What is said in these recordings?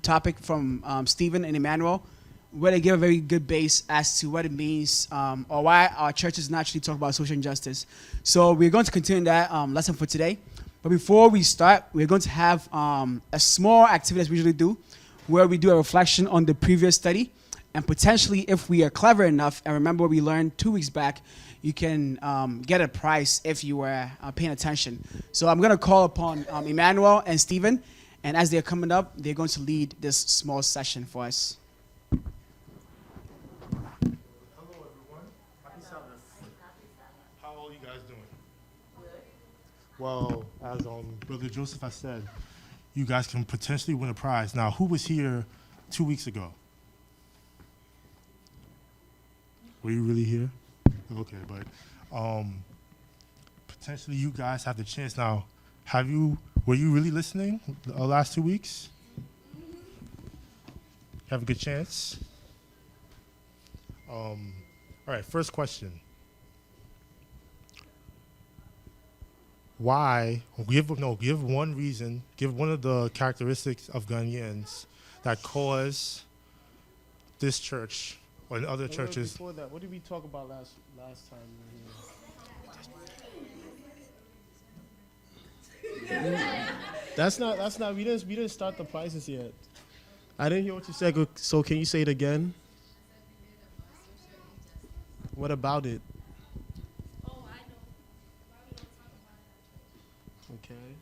topic from Stephen and Emmanuel, where they give a very good base as to what it means or why our churches naturally talk about social injustice. So we're going to continue that lesson for today. But before we start, we're going to have a small activity as we usually do, where we do a reflection on the previous study. And potentially, if we are clever enough and remember what we learned 2 weeks back, you can get a prize if you were paying attention. So I'm going to call upon Emmanuel and Stephen. And as they're coming up, they're going to lead this small session for us. Hello, everyone. Happy Sabbath. How are you guys doing? Well, as Brother Joseph has said, you guys can potentially win a prize. Now, who was here 2 weeks ago? Were you really here? Okay, but potentially you guys have the chance. Now, were you really listening the last 2 weeks? Have a good chance? All right, first question. Why, give one reason, give one of the characteristics of Ghanaians that cause this church or in other churches. Before that, what did we talk about last time we were here? That's not. We didn't start the prizes yet. I didn't hear what you said. So can you say it again? What about it? Okay.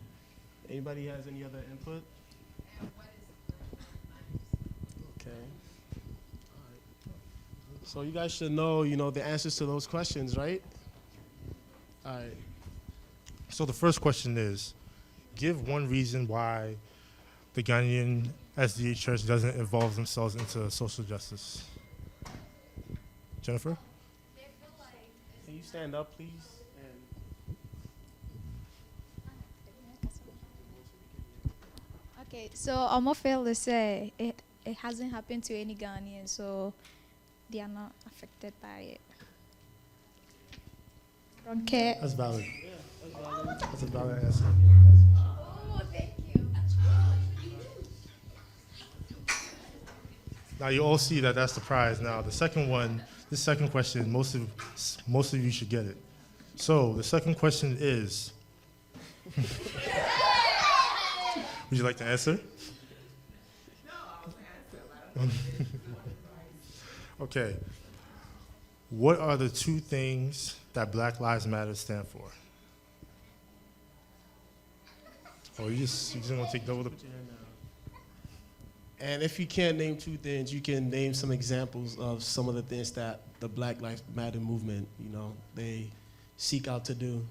Anybody has any other input? Okay. So you guys should know, the answers to those questions, right? All right. So the first question is, give one reason why the Ghanaian SDA church doesn't involve themselves into social justice. Jennifer? Can you stand up, please? Okay, so I'm fail to say it hasn't happened to any Ghanaian, so they are not affected by it. Don't care. That's valid. That's a valid answer. Oh, thank you. Now you all see that that's the prize. Now the second one, this second question, most of you should get it. So the second question is, would you like to answer? No, I was answer. Okay. What are the two things that Black Lives Matter stand for? Oh, you just want to take double the... And if you can't name two things, you can name some examples of some of the things that the Black Lives Matter movement, they seek out to do.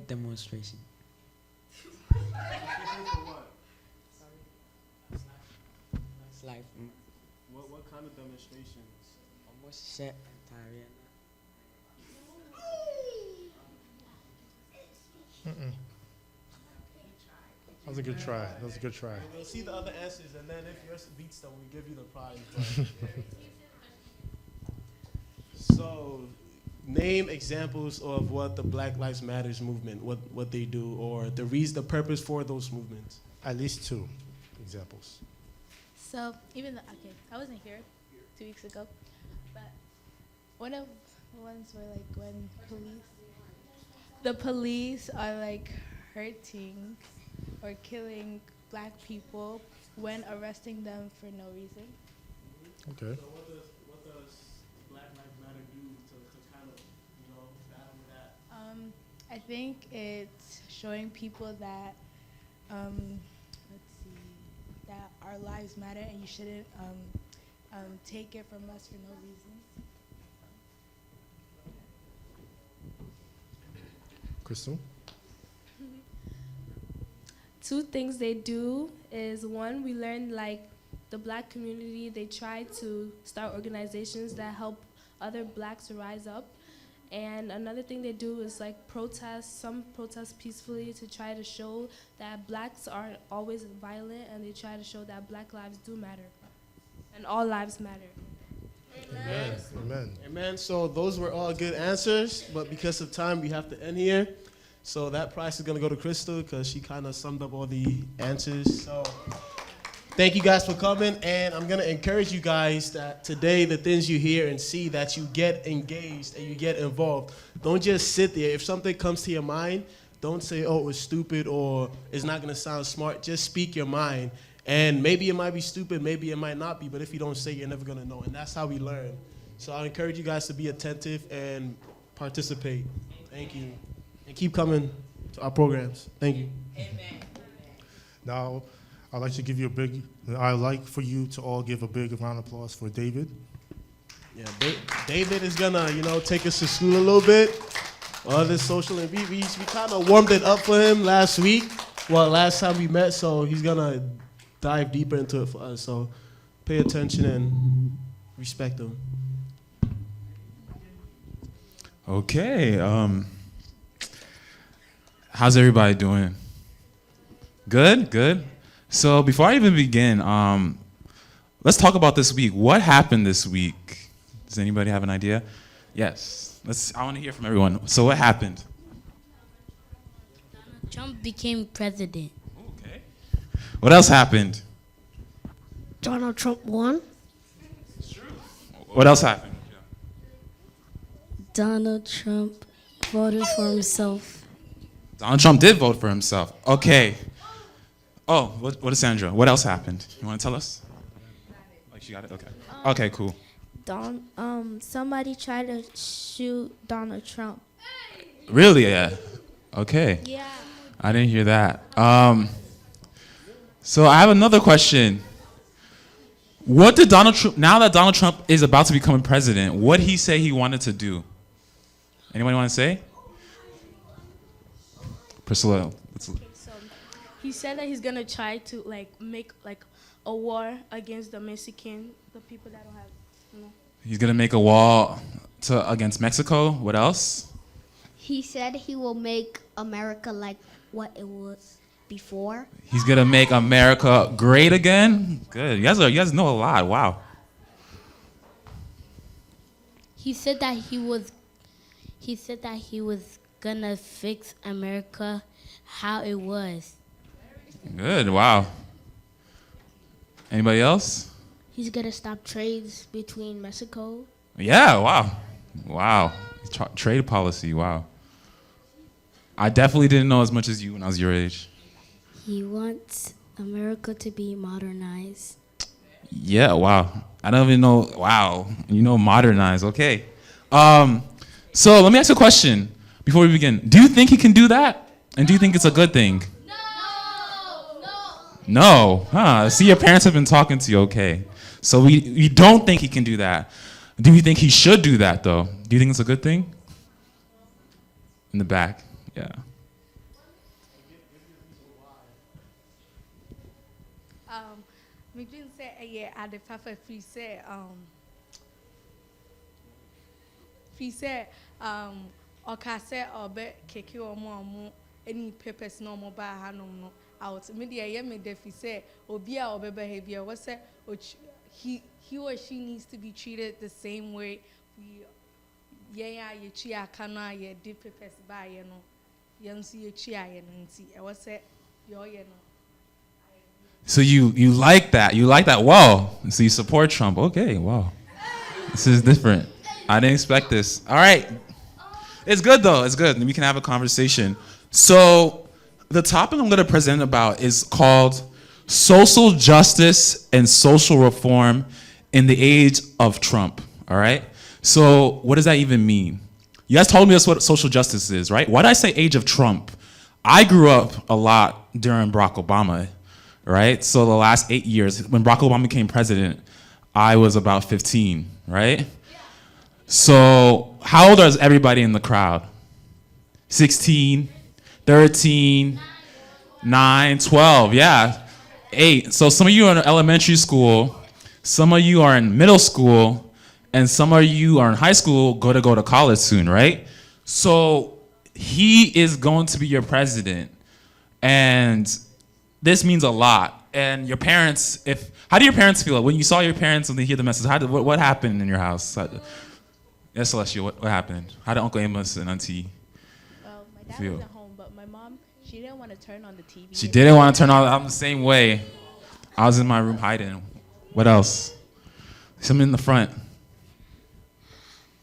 Demonstration. It's like What kind of demonstrations? almost set entire. That was a good try. That was a good try. We'll see the other answers, and then if yours beats them, we give you the prize. So, name examples of what the Black Lives Matters movement, what they do, or the purpose for those movements. At least two examples. So I wasn't here 2 weeks ago, but one of the ones were like when the police are like hurting or killing Black people when arresting them for no reason. Okay. So what does Black Lives Matter do to kind of battle that? I think it's showing people that that our lives matter and you shouldn't take it from us for no reason. Crystal? Two things they do is, one, we learned like the Black community, they try to start organizations that help other Blacks rise up. And another thing they do is like some protest peacefully to try to show that Blacks aren't always violent, and they try to show that Black lives do matter and all lives matter. Amen. Amen. Amen. So those were all good answers, but because of time, we have to end here. So that prize is gonna go to Crystal because she kind of summed up all the answers. So thank you guys for coming, and I'm gonna encourage you guys that today the things you hear and see, that you get engaged and you get involved. Don't just sit there. If something comes to your mind, don't say, oh, it's stupid or it's not gonna sound smart. Just speak your mind. And maybe it might be stupid, maybe it might not be, but if you don't say, you're never gonna know. And that's how we learn. So I encourage you guys to be attentive and participate. Thank you. And keep coming to our programs. Thank you. Now, I'd like for you to all give a big round of applause for David. Yeah, David is gonna, take us to school a little bit. All this social, and we kind of warmed it up for him last week. Well, last time we met, so he's gonna dive deeper into it for us. So pay attention and respect him. Okay. How's everybody doing? Good, good. So before I even begin, let's talk about this week. What happened this week? Does anybody have an idea? Yes. I want to hear from everyone. So what happened? Trump became president. Okay. What else happened? Donald Trump won. What else happened? Donald Trump voted for himself. Donald Trump did vote for himself. Okay. Oh, what is Sandra? What else happened? You want to tell us? Like she got it? Okay. Okay, cool. Somebody tried to shoot Donald Trump. Really? Yeah. Okay. Yeah. I didn't hear that. So I have another question. What did Donald Trump, now that Donald Trump is about to become president, what did he say he wanted to do? Anybody want to say? Priscilla. Okay, so he said that he's gonna try to make a war against the people that don't have, He's gonna make a wall against Mexico. What else? He said he will make America like what it was before. He's gonna make America great again. Good. You guys know a lot. Wow. He said that he was gonna fix America how it was. Good. Wow. Anybody else? He's gonna stop trades between Mexico. Yeah. Wow. Wow. Trade policy. Wow. I definitely didn't know as much as you when I was your age. He wants America to be modernized. Yeah, wow. I don't even know. Wow. Modernize. Okay. So let me ask you a question before we begin. Do you think he can do that? And do you think it's a good thing? No. Huh. See, your parents have been talking to you. Okay. So we don't think he can do that. Do you think he should do that, though? Do you think it's a good thing? In the back. Yeah. Me didn't say I the papa free say okase obe keke omo any papers no mo ba hanom no out media ye me defi say obi a obe behavior what say he or she needs to be treated the same way we ye chi aka no ye di papers ba ye no ye nso ye chi aye no nti e what say yo ye no. So you like that. You like that. Wow. So you support Trump. Okay, wow. This is different. I didn't expect this. All right. It's good, though. It's good. We can have a conversation. So the topic I'm going to present about is called Social Justice and Social Reform in the Age of Trump. All right? So what does that even mean? You guys told me that's what social justice is, right? Why did I say age of Trump? I grew up a lot during Barack Obama. Right? So the last 8 years, when Barack Obama became president, I was about 15, right? So how old is everybody in the crowd? 16, 13, 9, 12, yeah, 8. So some of you are in elementary school, some of you are in middle school, and some of you are in high school, go to college soon, right? So he is going to be your president. And this means a lot. And your parents, how do your parents feel? When you saw your parents when they hear the message, what happened in your house? Yes, Celestia, what happened? How did Uncle Amos and Auntie Well, my dad feel? wasn't home, want to turn on the TV. She didn't want to turn on. I'm the same way. I was in my room hiding. What else? Someone in the front.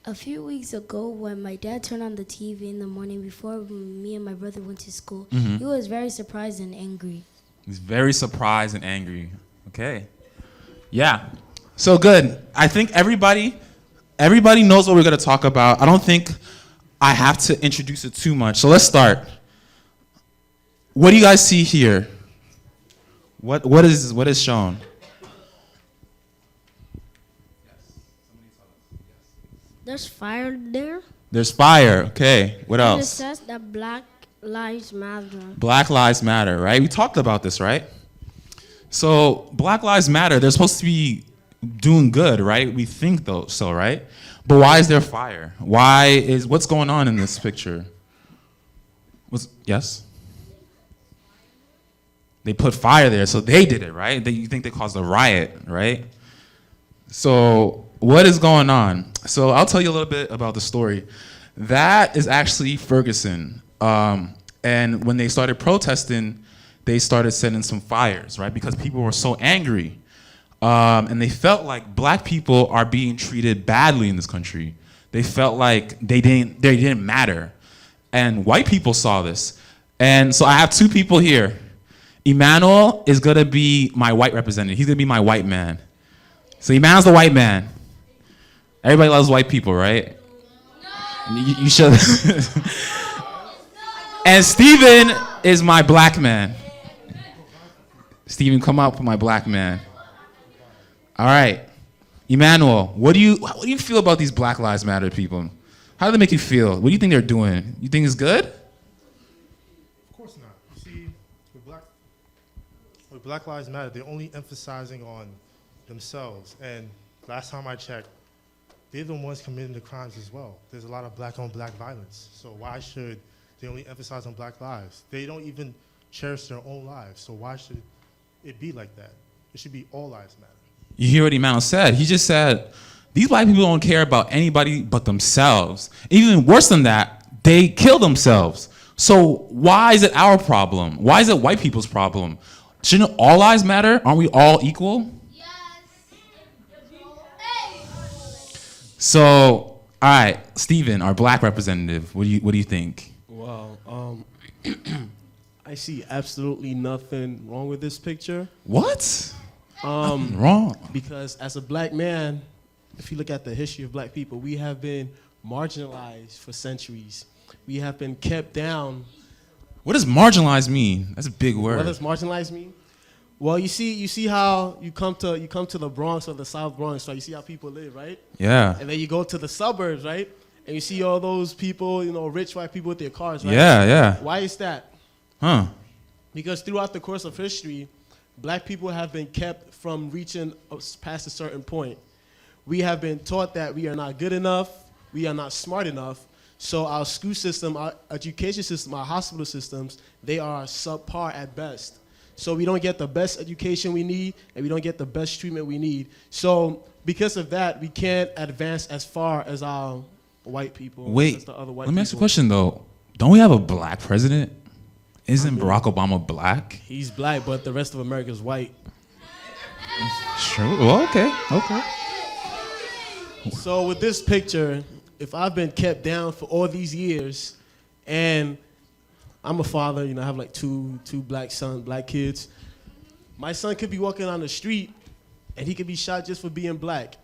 A few weeks ago, when my dad turned on the TV in the morning before me and my brother went to school, he was very surprised and angry. He's very surprised and angry. Okay. Yeah. So good. I think everybody knows what we're going to talk about. I don't think I have to introduce it too much. So let's start. What do you guys see here? What is shown? There's fire there. There's fire. Okay. What And it else? says that Black Lives Matter. Black Lives Matter, right? We talked about this, right? So Black Lives Matter, they're supposed to be doing good, right? We think though, so, right? But why is there fire? What's going on in this picture? Yes? They put fire there, so they did it, right? You think they caused a riot, right? So what is going on? So I'll tell you a little bit about the story. That is actually Ferguson. And when they started protesting, they started setting some fires, right? Because people were so angry. And they felt like black people are being treated badly in this country. They felt like they didn't matter. And white people saw this. And so I have two people here. Emmanuel is gonna be my white representative. He's gonna be my white man. So Emmanuel's the white man. Everybody loves white people, right? You should. And Steven is my black man. Steven, come up with my black man. All right. Emmanuel, what do you feel about these Black Lives Matter people? How do they make you feel? What do you think they're doing? You think it's good? Of course not. You see, with Black Lives Matter, they're only emphasizing on themselves. And last time I checked, they're the ones committing the crimes as well. There's a lot of black on black violence. So why should they only emphasize on black lives? They don't even cherish their own lives. So why should it be like that? It should be all lives matter. You hear what Emmanuel said? He just said, these black people don't care about anybody but themselves. Even worse than that, they kill themselves. So why is it our problem? Why is it white people's problem? Shouldn't all lives matter? Aren't we all equal? So, all right, Steven, our black representative, what do you think? Well, I see absolutely nothing wrong with this picture. What? Nothing wrong. Because as a black man, if you look at the history of black people, we have been marginalized for centuries. We have been kept down. What does marginalized mean? That's a big word. What does marginalized mean? Well, you see how you come to the Bronx or the South Bronx, right? You see how people live, right? Yeah. And then you go to the suburbs, right? And you see all those people, rich white people with their cars, right? Yeah, yeah. Why is that? Huh. Because throughout the course of history, black people have been kept from reaching past a certain point. We have been taught that we are not good enough, we are not smart enough, so our school system, our education system, our hospital systems, they are subpar at best. So we don't get the best education we need, and we don't get the best treatment we need. So because of that, we can't advance as far as our white people. Wait, as the other white let me ask you a people. question, though. Don't we have a black president? Isn't Barack Obama black? He's black, but the rest of America is white. Sure. Well, okay. So with this picture, if I've been kept down for all these years, and I'm a father, I have like two black kids. My son could be walking on the street, and he could be shot just for being black.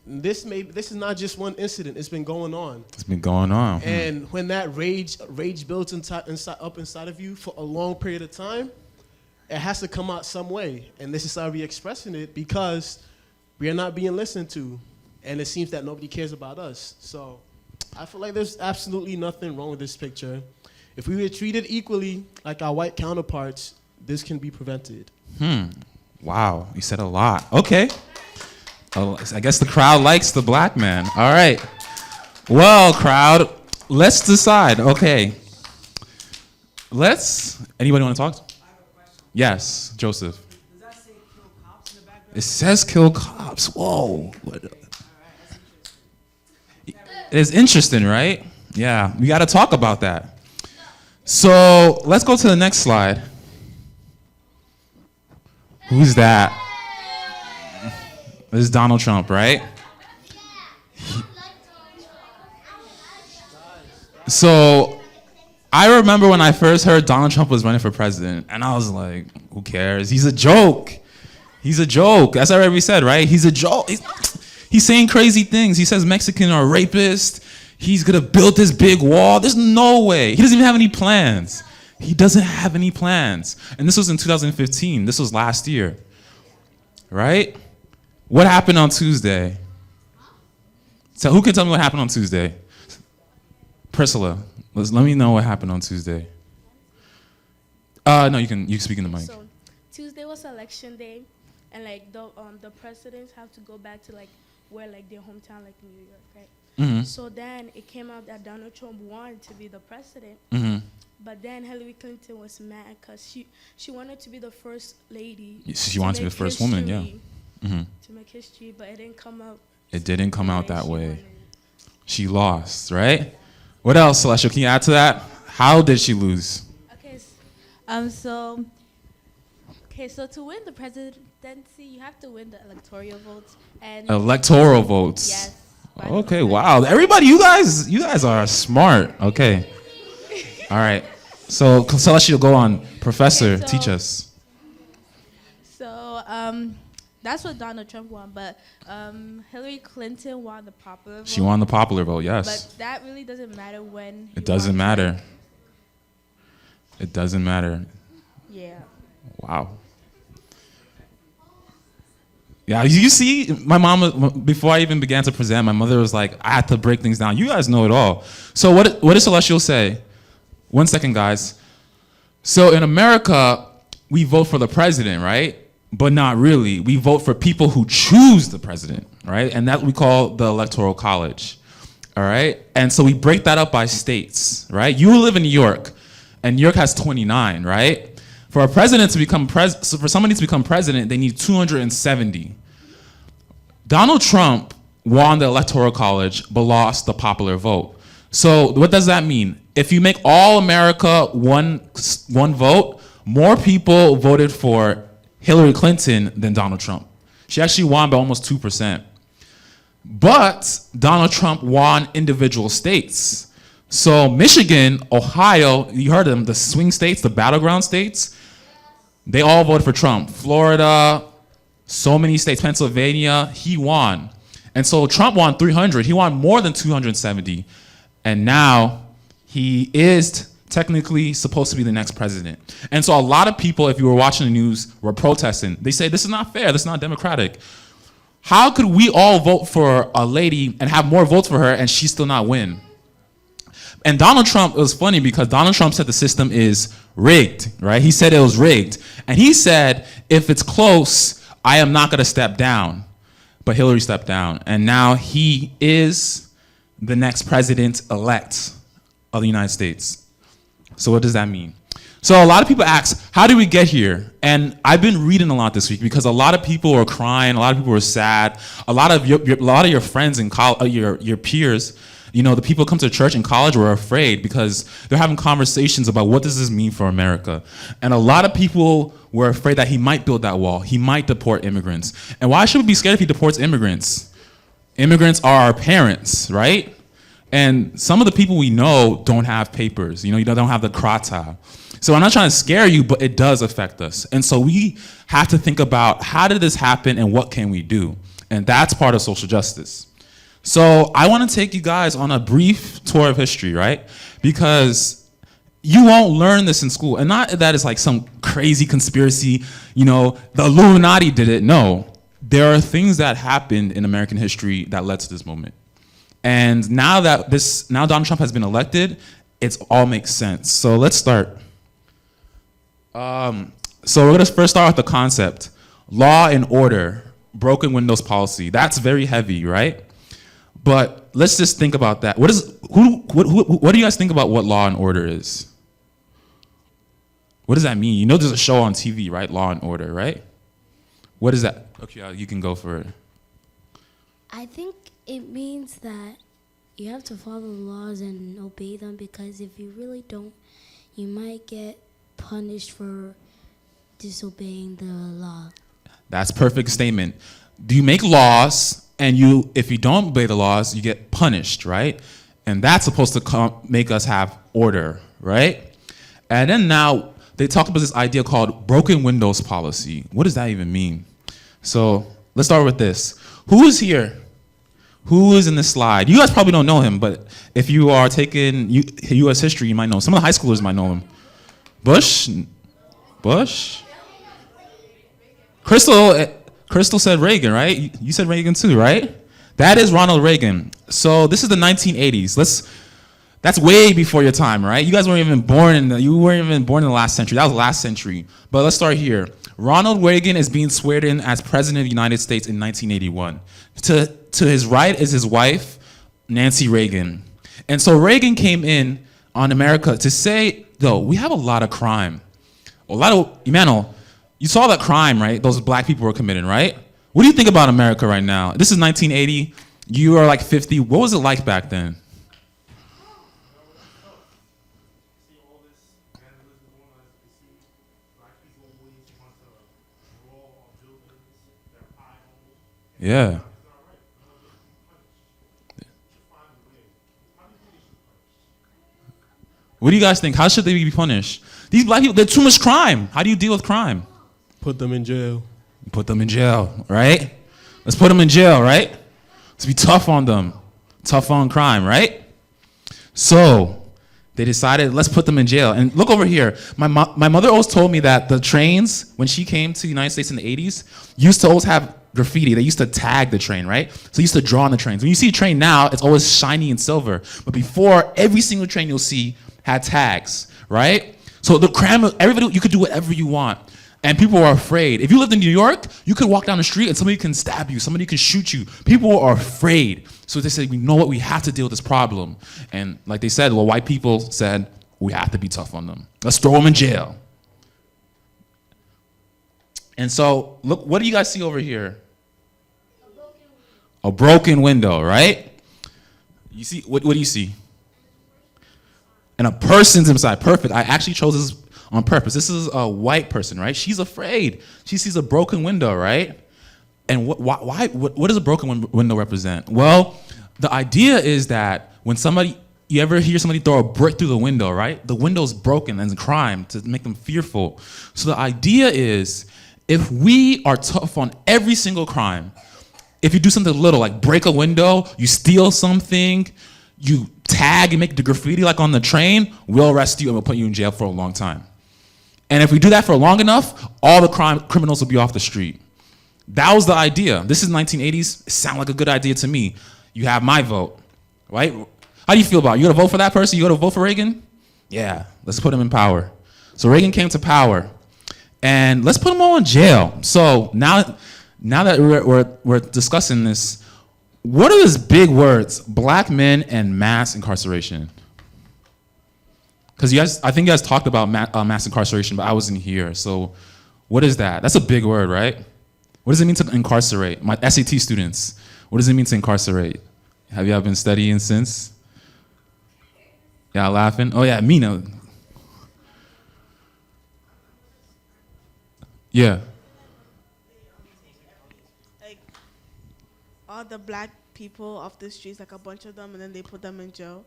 This is not just one incident. It's been going on. It's been going on. And when that rage builds up inside of you for a long period of time, it has to come out some way. And this is how we're expressing it, because we are not being listened to, and it seems that nobody cares about us. So I feel like there's absolutely nothing wrong with this picture. If we were treated equally like our white counterparts, this can be prevented. Wow, you said a lot. Okay. I guess the crowd likes the black man. All right. Well, crowd, let's decide. Okay. Anybody want to talk? I have a question. Yes, Joseph. Does that say kill cops in the background? It says kill cops. Whoa. It's interesting, right? Yeah, we got to talk about that. So let's go to the next slide. Who's that? This is Donald Trump, right? So I remember when I first heard Donald Trump was running for president, and I was like, who cares? He's a joke. He's a joke. That's what everybody said, right? He's a joke. He's saying crazy things. He says Mexicans are rapists. He's going to build this big wall. There's no way. He doesn't even have any plans. He doesn't have any plans. And this was in 2015. This was last year. Right? What happened on Tuesday? So who can tell me what happened on Tuesday? Priscilla, let me know what happened on Tuesday. No, you can speak in the mic. So Tuesday was election day, and like the presidents have to go back to like where like their hometown, like New York, right? Mm-hmm. So then it came out that Donald Trump wanted to be the president, Mm-hmm. but then Hillary Clinton was mad because she wanted to be the first lady. She wanted to be the first woman, yeah. Mm-hmm. To make history, but it didn't come out. It didn't come out that way. wanted. She lost, right? What else, Celestial? Can you add to that? How did she lose? Okay, so to win the presidency, you have to win the electoral votes. And Electoral votes. Yes. Okay, wow. Everybody, you guys are smart. Okay. All right. So Celestial, go on. Professor, Okay, so- teach us. So that's what Donald Trump won, but Hillary Clinton won the popular vote. She won the popular vote, yes. But that really doesn't matter when. It doesn't matter. It doesn't matter. Yeah. Wow. Yeah, you see, my mom, before I even began to present, my mother was like, I had to break things down. You guys know it all. So what does Celestial say? 1 second, guys. So in America, we vote for the president, right? But not really. We vote for people who choose the president, right? And that we call the Electoral College, all right? And so we break that up by states, right? You live in New York, and New York has 29, right? For a president to become for somebody to become president, they need 270. Donald Trump won the Electoral College, but lost the popular vote. So what does that mean? If you make all America one vote, more people voted for Hillary Clinton than Donald Trump. She actually won by almost 2%. But Donald Trump won individual states. So Michigan, Ohio, you heard of them, the swing states, the battleground states, they all voted for Trump. Florida, so many states, Pennsylvania, he won. And so Trump won 300. He won more than 270. And now he is technically supposed to be the next president. And so a lot of people, if you were watching the news, were protesting. They say, this is not fair, this is not democratic. How could we all vote for a lady and have more votes for her and she still not win? And Donald Trump, it was funny because Donald Trump said the system is rigged, right? He said it was rigged. And he said, if it's close, I am not gonna step down. But Hillary stepped down. And now he is the next president-elect of the United States. So what does that mean? So a lot of people ask, how did we get here? And I've been reading a lot this week because a lot of people were crying, a lot of people were sad. A lot of your friends and your peers, you know, the people who come to church in college were afraid because they're having conversations about what does this mean for America. And a lot of people were afraid that he might build that wall. He might deport immigrants. And why should we be scared if he deports immigrants? Immigrants are our parents, right? And some of the people we know don't have papers. You know, don't have the krata. So I'm not trying to scare you, but it does affect us. And so we have to think about how did this happen and what can we do? And that's part of social justice. So I want to take you guys on a brief tour of history, right? Because you won't learn this in school. And not that it's like some crazy conspiracy, you know, the Illuminati did it. No, there are things that happened in American history that led to this moment. And now Donald Trump has been elected, it all makes sense. So let's start. So we're gonna first start with the concept. Law and order, broken windows policy. That's very heavy, right? But let's just think about that. What do you guys think about what law and order is? What does that mean? You know there's a show on TV, right? Law and Order, right? What is that? Okay, you can go for it. I think it means that you have to follow the laws and obey them, because if you really don't, you might get punished for disobeying the law. That's a perfect statement. Do you make laws, and if you don't obey the laws, you get punished, right? And that's supposed to make us have order, right? And then now they talked about this idea called broken windows policy. What does that even mean? So let's start with this. Who is here? Who is in this slide? You guys probably don't know him, but if you are taking U.S. history, you might know him. Some of the high schoolers might know him. Bush? Crystal said Reagan, right? You said Reagan too, right? That is Ronald Reagan. So this is the 1980s. That's way before your time, right? You guys weren't even born in the last century. That was last century. But let's start here. Ronald Reagan is being sworn in as president of the United States in 1981. To his right is his wife, Nancy Reagan. And so Reagan came in on America to say, though, we have a lot of crime. Emmanuel, you saw that crime, right? Those black people were committing, right? What do you think about America right now? This is 1980. You are like 50. What was it like back then? Yeah. What do you guys think? How should they be punished? These black people, there's too much crime. How do you deal with crime? Put them in jail. Put them in jail, right? Let's put them in jail, right? Let's be tough on them. Tough on crime, right? So they decided, let's put them in jail. And look over here. My mother always told me that the trains, when she came to the United States in the 80s, used to always have graffiti. They used to tag the train, right? So they used to draw on the trains. When you see a train now, it's always shiny and silver. But before, every single train you'll see had tags, right? So the crime, everybody, you could do whatever you want. And people are afraid. If you lived in New York, you could walk down the street and somebody can stab you. Somebody can shoot you. People are afraid. So they said, you know what? We have to deal with this problem. And like they said, well, white people said, we have to be tough on them. Let's throw them in jail. And so, look, what do you guys see over here? A broken window, right? You see, what do you see? And a person's inside. Perfect. I actually chose this on purpose. This is a white person, right? She's afraid. She sees a broken window, right? And what does a broken window represent? Well, the idea is that when you ever hear somebody throw a brick through the window, right? The window's broken and crime to make them fearful. So the idea is, if we are tough on every single crime, if you do something little, like break a window, you steal something, you tag and make the graffiti like on the train, we'll arrest you and we'll put you in jail for a long time. And if we do that for long enough, all the criminals will be off the street. That was the idea. This is 1980s. It sounded like a good idea to me. You have my vote, right? How do you feel about it? You gonna vote for that person? You gonna vote for Reagan? Yeah, let's put him in power. So Reagan came to power. And let's put them all in jail. So now that we're discussing this, what are those big words? Black men and mass incarceration. Because I think you guys talked about mass incarceration, but I wasn't here. So what is that? That's a big word, right? What does it mean to incarcerate? My SAT students, what does it mean to incarcerate? Have y'all been studying since? Y'all laughing? Oh yeah, Mina. Yeah. Like all the black people off the streets, like a bunch of them, and then they put them in jail.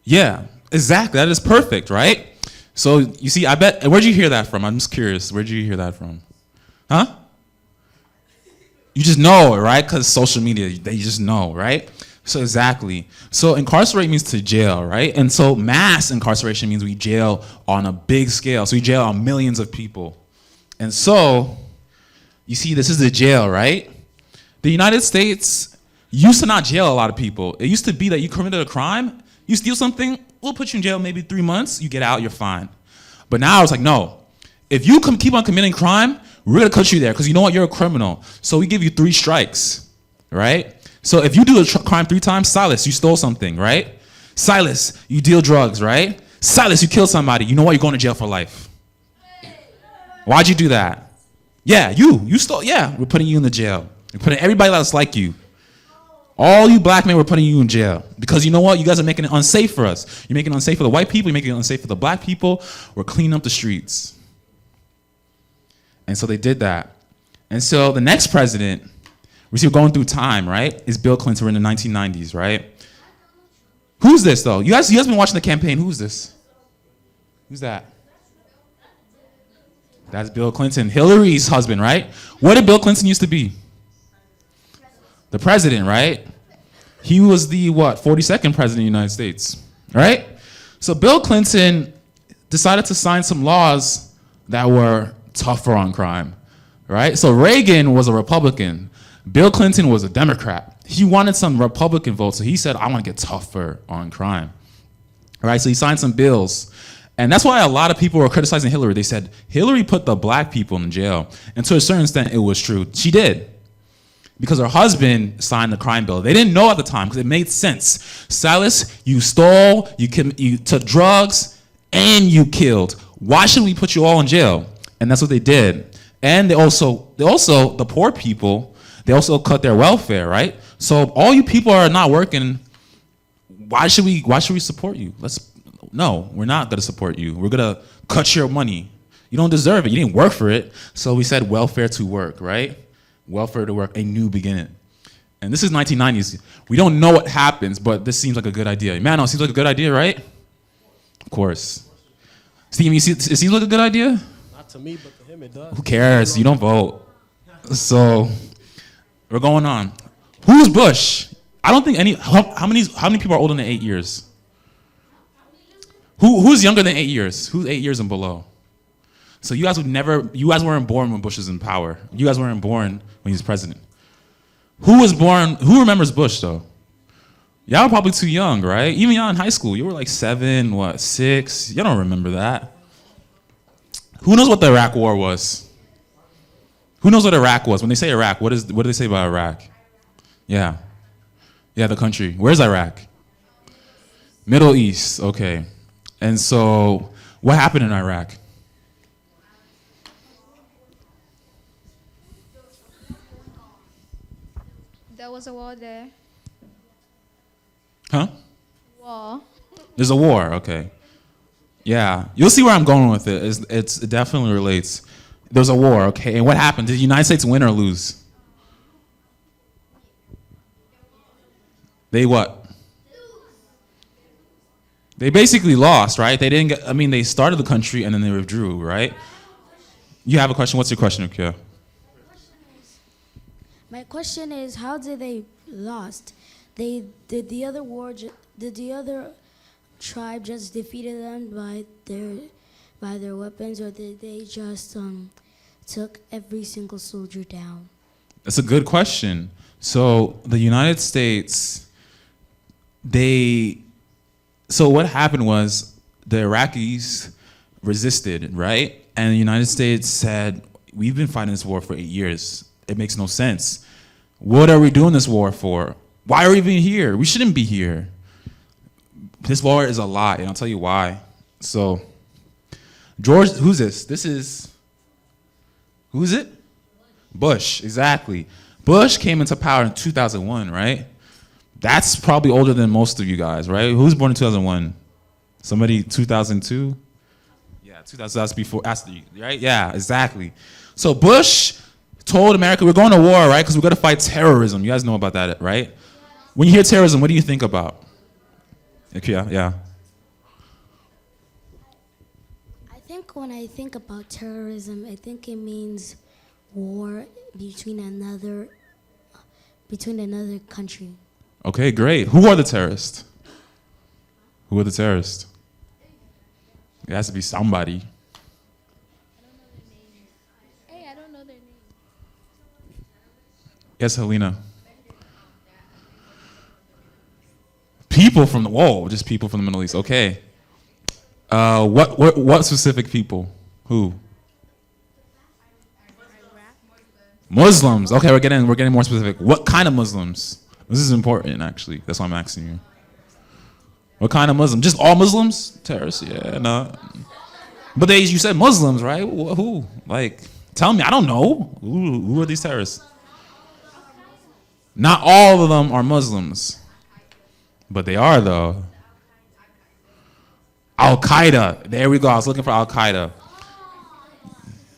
Yeah, exactly. That is perfect, right? So you see, I bet. Where'd you hear that from? I'm just curious. Where'd you hear that from? Huh? You just know it, right? Because social media, they just know, right? So exactly. So incarcerate means to jail, right? And so mass incarceration means we jail on a big scale. So we jail on millions of people. And so, you see, this is the jail, right? The United States used to not jail a lot of people. It used to be that you committed a crime, you steal something, we'll put you in jail maybe 3 months, you get out, you're fine. But now it's like, no. If you keep on committing crime, we're gonna cut you there, because you know what, you're a criminal. So we give you 3 strikes, right? So if you do a crime 3 times, Silas, you stole something, right? Silas, you deal drugs, right? Silas, you killed somebody, you know what, you're going to jail for life. Why'd you do that? Yeah, you stole, yeah, we're putting you in the jail. We're putting everybody else like you. All you black men were putting you in jail because you know what? You guys are making it unsafe for us. You're making it unsafe for the white people. You're making it unsafe for the black people. We're cleaning up the streets. And so they did that. And so the next president, we see we're going through time, right? Is Bill Clinton. We're in the 1990s, right? Who's this though? You guys been watching the campaign. Who's this? Who's that? That's Bill Clinton, Hillary's husband, right? What did Bill Clinton used to be? The president, right? He was the, 42nd president of the United States, right? So Bill Clinton decided to sign some laws that were tougher on crime, right? So Reagan was a Republican. Bill Clinton was a Democrat. He wanted some Republican votes, so he said, I want to get tougher on crime, right? So he signed some bills. And that's why a lot of people were criticizing Hillary. They said, Hillary put the black people in jail. And to a certain extent, it was true. She did. Because her husband signed the crime bill. They didn't know at the time because it made sense. Silas, you stole, you took drugs, and you killed. Why should we put you all in jail? And that's what they did. And they also the poor people, they also cut their welfare, right? So all you people are not working. Why should we support you? No, we're not gonna support you. We're gonna cut your money. You don't deserve it. You didn't work for it. So we said welfare to work, right? Welfare to work, a new beginning. And this is 1990s. We don't know what happens, but this seems like a good idea. Man, it seems like a good idea, right? Of course. Steve, it seems like a good idea? Not to me, but to him it does. Who cares? You don't vote. So we're going on. Who's Bush? I don't think how many people are older than 8 years? Who's younger than 8 years? Who's 8 years and below? So you guys weren't born when Bush was in power. You guys weren't born when he was president. Who was born, who remembers Bush though? Y'all were probably too young, right? Even y'all in high school, you were like 7, 6? Y'all don't remember that. Who knows what the Iraq War was? Who knows what Iraq was? When they say Iraq, what do they say about Iraq? Yeah, the country. Where's Iraq? Middle East, okay. And so, what happened in Iraq? There was a war there. Huh? War. There's a war, okay. Yeah, you'll see where I'm going with it. It definitely relates. There's a war, okay. And what happened? Did the United States win or lose? They what? They basically lost, right? They didn't get, they started the country and then they withdrew, right? You have a question? What's your question, Akia? My question is, how did they lost? Did the other tribe just defeated them by their weapons, or did they just took every single soldier down? That's a good question. So the United States, so what happened was the Iraqis resisted, right? And the United States said, we've been fighting this war for 8 years. It makes no sense. What are we doing this war for? Why are we even here? We shouldn't be here. This war is a lie, and I'll tell you why. So, George, who's this? Who is it? Bush, exactly. Bush came into power in 2001, right? That's probably older than most of you guys, right? Who's born in 2001? Somebody 2002? Yeah, 2000, that's before, right? Yeah, exactly. So Bush told America, we're going to war, right? Because we're going to fight terrorism. You guys know about that, right? When you hear terrorism, what do you think about? Yeah. I think when I think about terrorism, I think it means war between another country. Okay, great. Who are the terrorists? Who are the terrorists? It has to be somebody. Hey, I don't know their name. Yes, Helena. People from just people from the Middle East. Okay. What specific people? Who? Muslims. Okay, we're getting more specific. What kind of Muslims? This is important, actually. That's why I'm asking you. What kind of Muslim? Just all Muslims? Terrorists? Yeah, no. But you said Muslims, right? Who? Like, tell me. I don't know. Who are these terrorists? Not all of them are Muslims, but they are though. Al-Qaeda. There we go. I was looking for Al-Qaeda.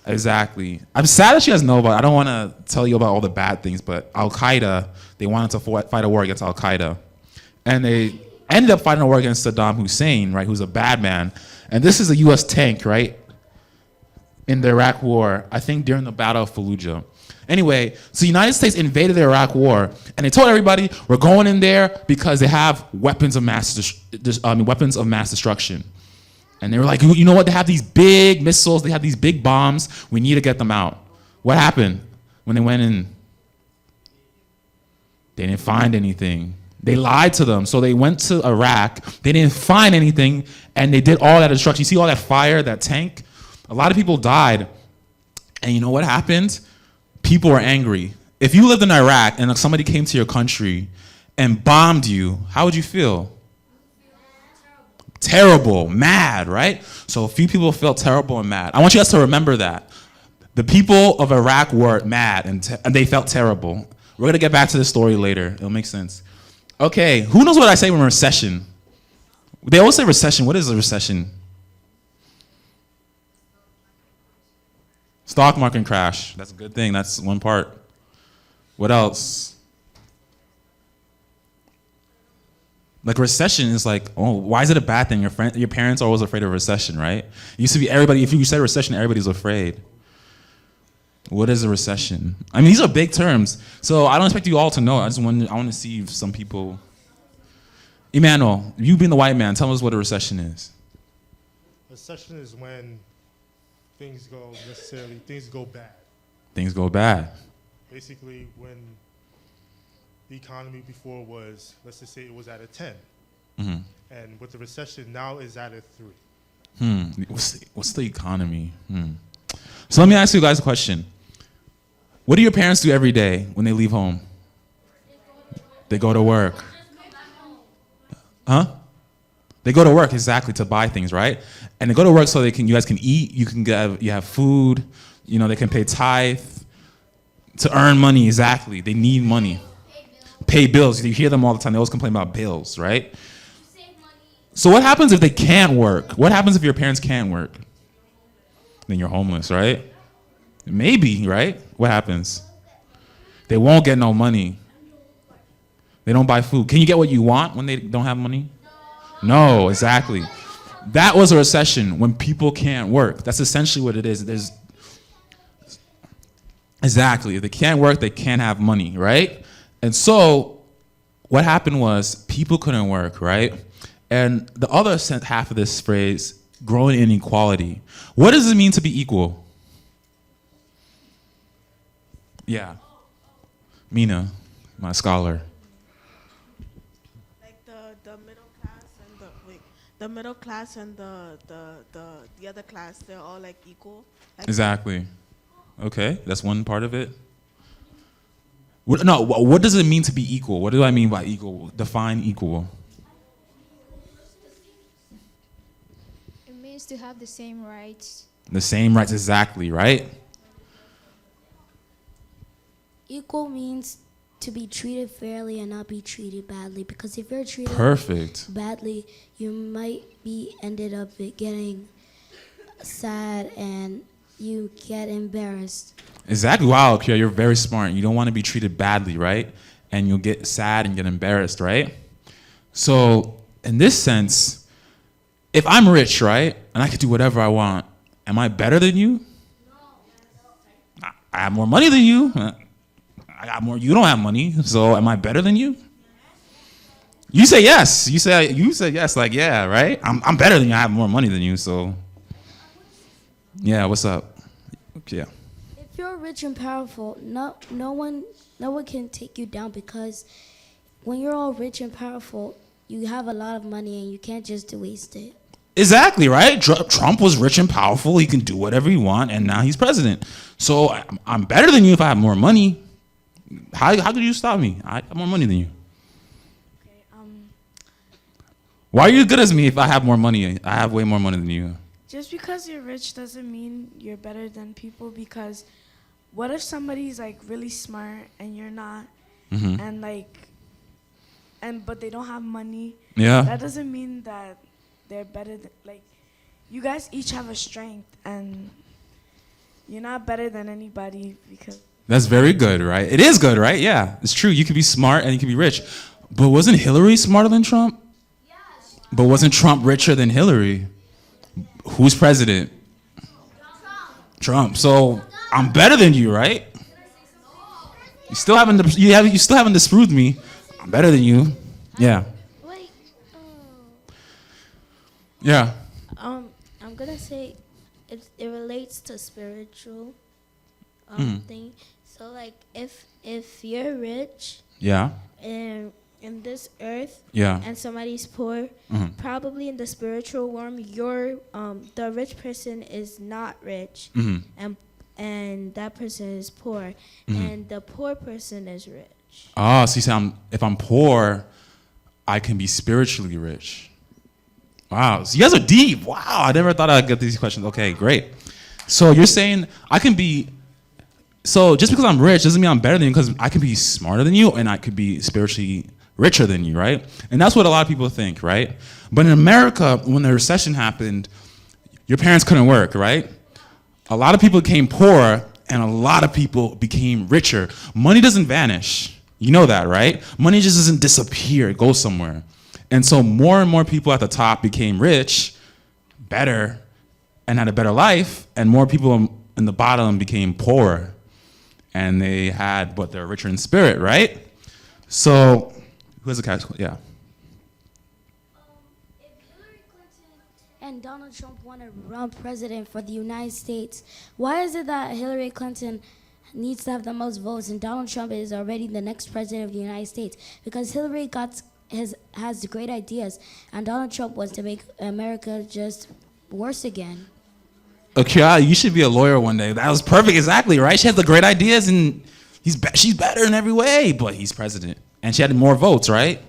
Exactly. I'm sad that you guys know about it. I don't want to tell you about all the bad things, but Al-Qaeda, they wanted to fight a war against Al-Qaeda. And they ended up fighting a war against Saddam Hussein, right, who's a bad man. And this is a U.S. tank, right, in the Iraq war, I think during the Battle of Fallujah. Anyway, so the United States invaded the Iraq war, and they told everybody, we're going in there because they have weapons of mass destruction. And they were like, you know what? They have these big missiles. They have these big bombs. We need to get them out. What happened when they went in? They didn't find anything. They lied to them. So they went to Iraq. They didn't find anything, and they did all that destruction. You see all that fire, that tank? A lot of people died. And you know what happened? People were angry. If you lived in Iraq and somebody came to your country and bombed you, how would you feel? Terrible, mad, right? So a few people felt terrible and mad. I want you guys to remember that. The people of Iraq were mad and they felt terrible. We're going to get back to this story later. It'll make sense. Okay, who knows what I say when recession? They always say recession. What is a recession? Stock market crash. That's a good thing. That's one part. What else? Like recession is like, oh, why is it a bad thing? Your parents are always afraid of recession, right? It used to be everybody, if you said recession, everybody's afraid. What is a recession? I mean, these are big terms. So I don't expect you all to know. I want to see if some people. Emmanuel, you being the white man, tell us what a recession is. Recession is when things go bad. Things go bad. Basically, when the economy before was, let's just say it was at a 10. Mm-hmm. And with the recession, now is at a 3. What's the economy? So let me ask you guys a question. What do your parents do every day when they leave home? They go to work. Huh? They go to work, exactly, to buy things, right? And they go to work so you guys can eat, you have food, they can pay tithe, to earn money, exactly. They need money. Pay bills. You hear them all the time. They always complain about bills, right? So what happens if they can't work? What happens if your parents can't work? Then you're homeless, right? Maybe, right? What happens? They won't get no money. They don't buy food. Can you get what you want when they don't have money? No, exactly. That was a recession, when people can't work. That's essentially what it is. Exactly. If they can't work, they can't have money, right? And so what happened was people couldn't work, right? And the other half of this phrase, growing inequality. What does it mean to be equal? Yeah. Mina, my scholar. Like the middle class and the middle class and the other class, they're all like equal. Like Exactly. Okay, that's one part of it. What does it mean to be equal? What do I mean by equal? Define equal. It means to have the same rights. The same rights, exactly, right? Equal means to be treated fairly and not be treated badly. Because if you're treated Perfect. badly, you might be ended up getting sad and you get embarrassed. Exactly. Wow, Kira, you're very smart. You don't want to be treated badly, right? And you'll get sad and get embarrassed, right? So, in this sense, if I'm rich, right, and I can do whatever I want, am I better than you? No. I have more money than you. I got more. You don't have money, so am I better than you? You say yes. You say yes. Like, yeah, right? I'm better than you. I have more money than you, so. Yeah. What's up? Yeah. If you're rich and powerful, no one can take you down, because when you're all rich and powerful, you have a lot of money and you can't just waste it. Exactly, right? Trump was rich and powerful. He can do whatever he wants, and now he's president. So I'm better than you if I have more money. How could you stop me? I have more money than you. Okay, Why are you as good as me if I have more money? I have way more money than you. Just because you're rich doesn't mean you're better than people, because what if somebody's like really smart and you're not, and but they don't have money. Yeah. That doesn't mean that they're better than, you guys each have a strength, and you're not better than anybody because. That's very good, right? It is good, right? Yeah, it's true. You can be smart and you can be rich. But wasn't Hillary smarter than Trump? Yes. But wasn't Trump richer than Hillary? Who's president? Trump. So I'm better than you, right? You still haven't disproved me. I'm better than you. Yeah. Wait. Yeah. I'm gonna say it relates to spiritual thing. So like if you're rich Yeah. and in this earth Yeah. and somebody's poor, probably in the spiritual realm, the rich person is not rich, and that person is poor, and the poor person is rich. Oh, so you say if I'm poor, I can be spiritually rich. Wow, so you guys are deep. Wow, I never thought I'd get these questions. Okay, great. So you're saying I can be, so just because I'm rich doesn't mean I'm better than you, because I can be smarter than you and I could be spiritually richer than you, right? And that's what a lot of people think, right? But in America, when the recession happened, your parents couldn't work, right? A lot of people became poor and a lot of people became richer. Money doesn't vanish. You know that, right? Money just doesn't disappear, it goes somewhere. And so more and more people at the top became rich, better, and had a better life, and more people in the bottom became poor. And they had, but they're richer in spirit, right? So, who has a catch? Yeah. If Hillary Clinton and Donald Trump want to run president for the United States, why is it that Hillary Clinton needs to have the most votes and Donald Trump is already the next president of the United States? Because Hillary has great ideas, and Donald Trump wants to make America just worse again. Okay, you should be a lawyer one day. That was perfect, exactly, right? She has the great ideas, and she's better in every way, but he's president. And she had more votes, right?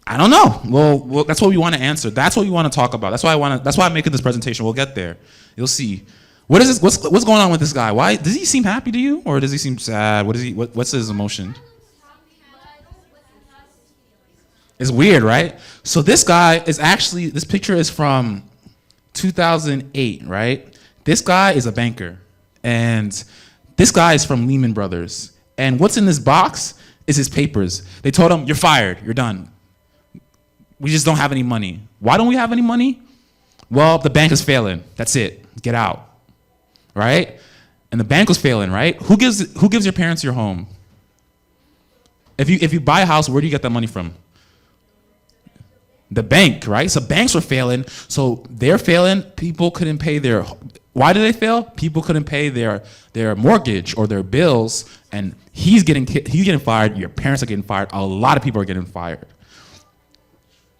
I don't know. Well, that's what we want to answer. That's what we want to talk about. That's why I'm making this presentation. We'll get there. You'll see. What is this? What's going on with this guy? Why does he seem happy to you, or does he seem sad? What's his emotion? It's weird, right? So this guy is actually, this picture is from 2008, right? This guy is a banker, and this guy is from Lehman Brothers. And what's in this box is his papers. They told him, you're fired, you're done. We just don't have any money. Why don't we have any money? Well, the bank is failing. That's it. Get out, right? And the bank was failing, right? Who gives your parents your home? If you buy a house, where do you get that money from? The bank, right? So banks were failing. So they're failing. People couldn't pay their. Why did they fail? People couldn't pay their mortgage or their bills, and he's getting fired. Your parents are getting fired. A lot of people are getting fired.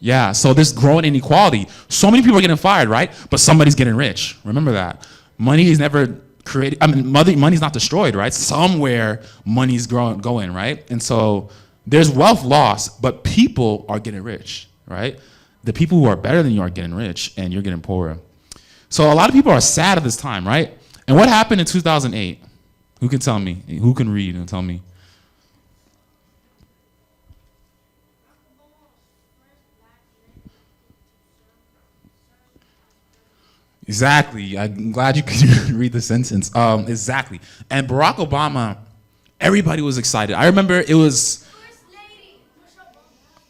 Yeah. So there's growing inequality. So many people are getting fired, right? But somebody's getting rich. Remember that. Money is never created. I mean, money's not destroyed, right? Somewhere money's going, right? And so there's wealth lost, but people are getting rich. Right? The people who are better than you are getting rich and you're getting poorer. So a lot of people are sad at this time, right? And what happened in 2008? Who can tell me? Who can read and tell me? Exactly. I'm glad you could read the sentence. Exactly. And Barack Obama, everybody was excited. I remember it was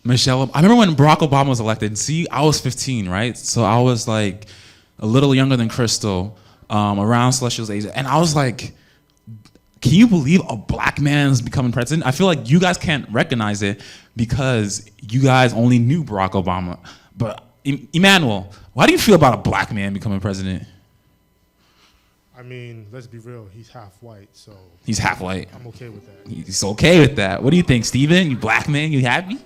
Michelle. I remember when Barack Obama was elected. See, I was 15, right? So I was like a little younger than Crystal, around Celestial's age. And I was like, can you believe a black man is becoming president? I feel like you guys can't recognize it because you guys only knew Barack Obama. But Emmanuel, how do you feel about a black man becoming president? I mean, let's be real. He's half white, so. He's half white. I'm okay with that. He's okay with that. What do you think, Steven? You black man, you happy?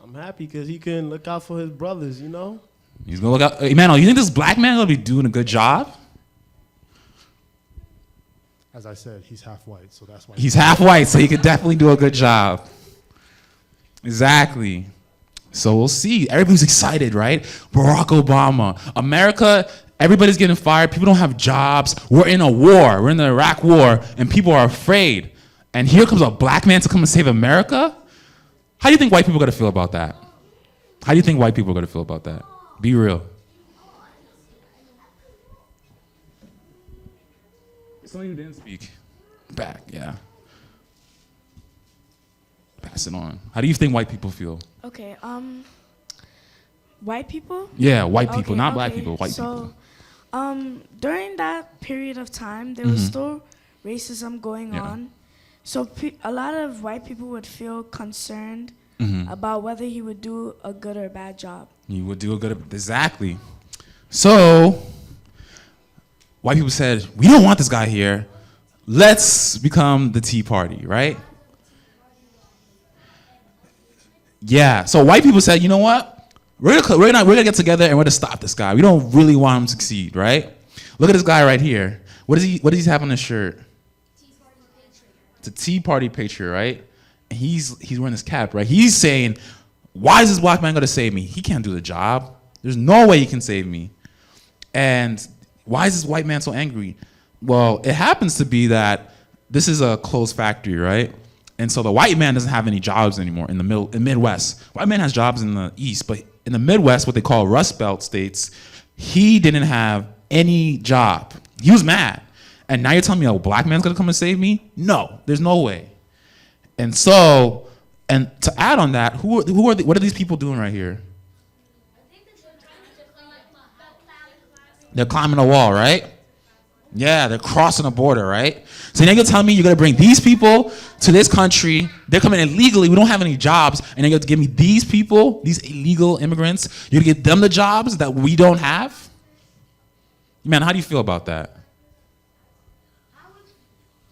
I'm happy because he can look out for his brothers, you know? He's gonna look out. Emmanuel, you think this black man gonna be doing a good job? As I said, he's half white, so that's why. He's half white, so he could definitely do a good job. Exactly. So we'll see. Everybody's excited, right? Barack Obama. America, everybody's getting fired. People don't have jobs. We're in a war. We're in the Iraq war, and people are afraid. and here comes a black man to come and save America? How do you think white people are going to feel about that? How do you think white people are going to feel about that? Be real. Some of you didn't speak. Back, yeah. Pass it on. How do you think white people feel? Okay, white people? Yeah, white people, Okay, not black okay. people, white people. During that period of time, there was still racism going Yeah. on. So a lot of white people would feel concerned about whether he would do a good or bad job. You would do a good, exactly. So, white people said, we don't want this guy here. Let's become the Tea Party, right? Yeah, so white people said, you know what? We're gonna get together and we're gonna stop this guy. We don't really want him to succeed, right? Look at this guy right here. What does he have on his shirt? It's a Tea Party picture, right? And he's wearing this cap, right? He's saying, why is this black man gonna save me? He can't do the job. There's no way he can save me. And why is this white man so angry? Well, it happens to be that this is a closed factory, right? And so the white man doesn't have any jobs anymore in the Midwest. White man has jobs in the East, but in the Midwest, what they call Rust Belt states, he didn't have any job. He was mad. And now you're telling me a black man's gonna come and save me? No, there's no way. And so, and to add on that, what are these people doing right here? They're climbing a wall, right? Yeah, they're crossing a border, right? So now you're telling me you're gonna bring these people to this country, they're coming illegally, we don't have any jobs, and you're gonna give me these people, these illegal immigrants, you're gonna get them the jobs that we don't have? Man, how do you feel about that?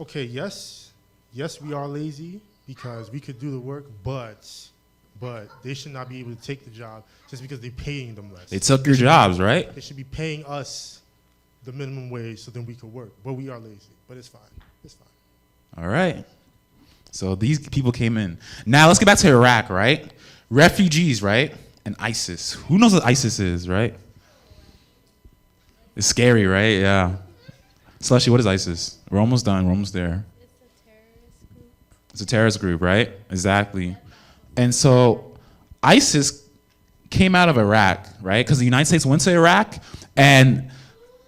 Okay, yes, we are lazy because we could do the work, but they should not be able to take the job just because they're paying them less. They took your jobs, right? They should be paying us the minimum wage so then we could work. But we are lazy. But it's fine. It's fine. All right. So these people came in. Now let's get back to Iraq, right? Refugees, right? And ISIS. Who knows what ISIS is, right? It's scary, right? Yeah. Slushy, what is ISIS? We're almost done. We're almost there. It's a terrorist group, right? Exactly. And so ISIS came out of Iraq, right? Because the United States went to Iraq and